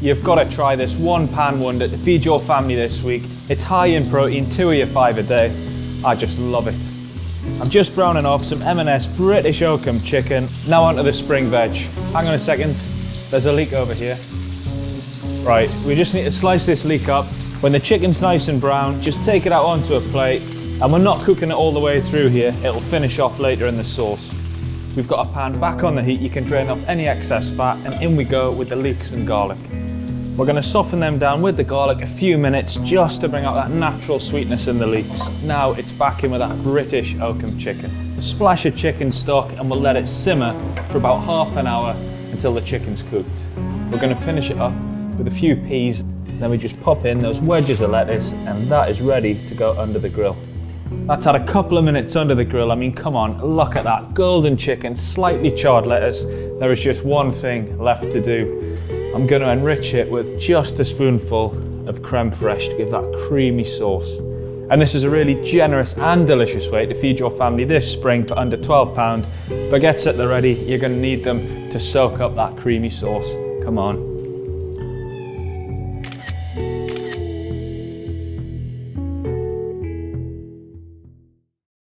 You've got to try this one-pan wonder to feed your family this week. It's high in protein, 2 of your 5 a day. I just love it. I'm just browning off some M&S British Oakham chicken. Now onto the spring veg. Hang on a second, there's a leek over here. Right, we just need to slice this leek up. When the chicken's nice and brown, just take it out onto a plate. And we're not cooking it all the way through here. It'll finish off later in the sauce. We've got a pan back on the heat. You can drain off any excess fat, and in we go with the leeks and garlic. We're going to soften them down with the garlic a few minutes just to bring out that natural sweetness in the leeks. Now it's back in with that British Oakham chicken. A splash of chicken stock and we'll let it simmer for about half an hour until the chicken's cooked. We're going to finish it up with a few peas, then we just pop in those wedges of lettuce and that is ready to go under the grill. That's had a couple of minutes under the grill. I mean, come on, look at that. Golden chicken, slightly charred lettuce. There is just one thing left to do. I'm going to enrich it with just a spoonful of crème fraiche to give that creamy sauce. And this is a really generous and delicious way to feed your family this spring for under £12. Baguettes at the ready, you're going to need them to soak up that creamy sauce. Come on.